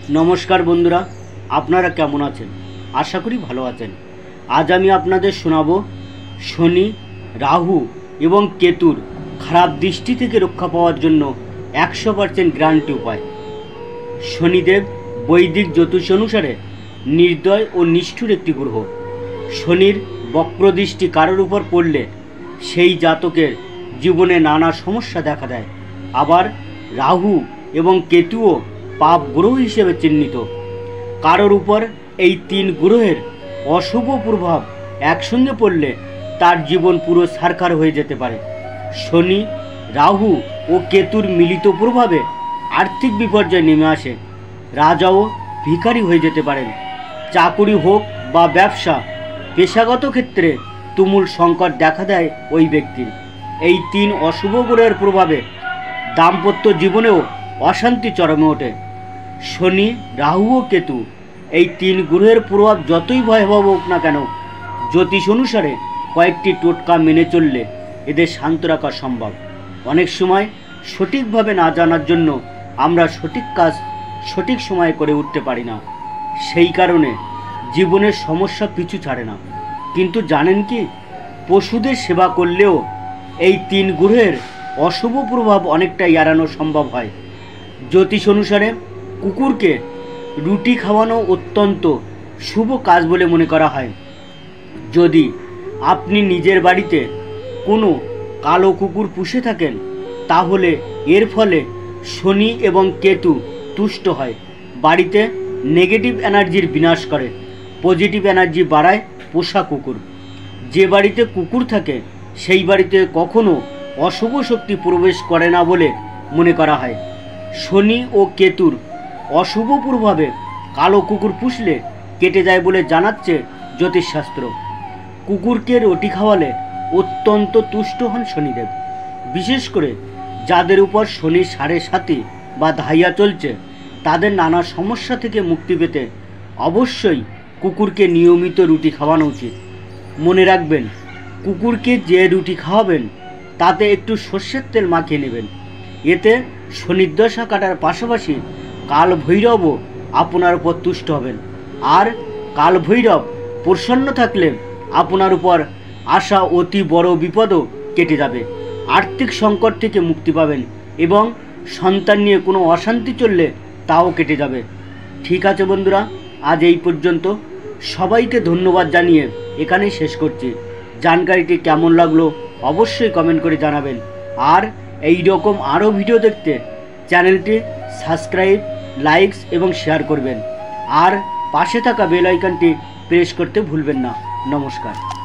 নমস্কার বন্ধুরা, আপনারা কেমন আছেন? আশা করি ভালো আছেন। আজ আমি আপনাদের শোনাবো শনি, রাহু এবং কেতুর খারাপ দৃষ্টি থেকে রক্ষা পাওয়ার জন্য 100% গ্যারান্টি উপায়। শনিদেব বৈদিক জ্যোতিষ অনুসারে নির্দয় ও নিষ্ঠুর একটি গ্রহ। শনির বক্রদৃষ্টি কারোর উপর পড়লে সেই জাতকের জীবনে নানা সমস্যা দেখা দেয়। আবার রাহু এবং কেতুও পাপ গ্রহ হিসেবে চিহ্নিত। কারোর উপর এই তিন গ্রহের অশুভ প্রভাব একসঙ্গে পড়লে তার জীবন পুরো ছারখার হয়ে যেতে পারে। শনি, রাহু ও কেতুর মিলিত প্রভাবে আর্থিক বিপর্যয় নেমে আসে। রাজাও ভিখারি হয়ে যেতে পারেন। চাকুরি হোক বা ব্যবসা, পেশাগত ক্ষেত্রে তুমুল সংকট দেখা দেয় ওই ব্যক্তির। এই তিন অশুভ গ্রহের প্রভাবে দাম্পত্য জীবনেও অশান্তি চরমে ওঠে। শনি, রাহু ও কেতু এই তিন গ্রহের প্রভাব যতই ভয়াবহ হোক না কেন, জ্যোতিষ অনুসারে কয়েকটি টোটকা মেনে চললে এদের শান্ত রাখা সম্ভব। অনেক সময় সঠিকভাবে না জানার জন্য আমরা সঠিক কাজ সঠিক সময়ে করে উঠতে পারি না। সেই কারণে জীবনের সমস্যা পিছু ছাড়ে না। কিন্তু জানেন কি, পশুদের সেবা করলেও এই তিন গ্রহের অশুভ প্রভাব অনেকটা এড়ানো সম্ভব হয়। জ্যোতিষ অনুসারে কুকুরকে রুটি খাওয়ানো অত্যন্ত শুভ কাজ বলে মনে করা হয়। যদি আপনি নিজের বাড়িতে কোনো কালো কুকুর পুষে থাকেন, তাহলে এর ফলে শনি এবং কেতু তুষ্ট হয়। বাড়িতে নেগেটিভ এনার্জির বিনাশ করে, পজিটিভ এনার্জি বাড়ায় পোষা কুকুর। যে বাড়িতে কুকুর থাকে সেই বাড়িতে কখনো অশুভ শক্তি প্রবেশ করে না বলে মনে করা হয়। শনি ও কেতুর অশুভ প্রভাবে কালো কুকুর পুষলে কেটে যায় বলে জানাচ্ছে জ্যোতিষশাস্ত্র। কুকুরকে রুটি খাওয়ালে অত্যন্ত তুষ্ট হন শনিদেব। বিশেষ করে যাদের উপর শনির 7.5 বা ধাইয়া চলছে, তাদের নানা সমস্যা থেকে মুক্তি পেতে অবশ্যই কুকুরকে নিয়মিত রুটি খাওয়ানো উচিত। মনে রাখবেন, কুকুরকে যে রুটি খাওয়াবেন তাতে একটু সর্ষের তেল মাখিয়ে নেবেন। এতে শনির দশা কাটার পাশাপাশি কাল ভৈরবও আপনার উপর তুষ্ট হবেন। আর কাল ভৈরব প্রসন্ন থাকলে আপনার উপর আসা অতি বড় বিপদও কেটে যাবে। আর্থিক সংকট থেকে মুক্তি পাবেন এবং সন্তান নিয়ে কোনো অশান্তি চললে তাও কেটে যাবে। ঠিক আছে বন্ধুরা, আজ এই পর্যন্ত। সবাইকে ধন্যবাদ জানিয়ে এখানেই শেষ করছি। জানকারিটি কেমন লাগলো অবশ্যই কমেন্ট করে জানাবেন। আর এই রকম আরও ভিডিও দেখতে চ্যানেলটি সাবস্ক্রাইব, লাইকস এবং শেয়ার করবেন। আর পাশে থাকা বেল আইকনটি প্রেস করতে ভুলবেন না। নমস্কার।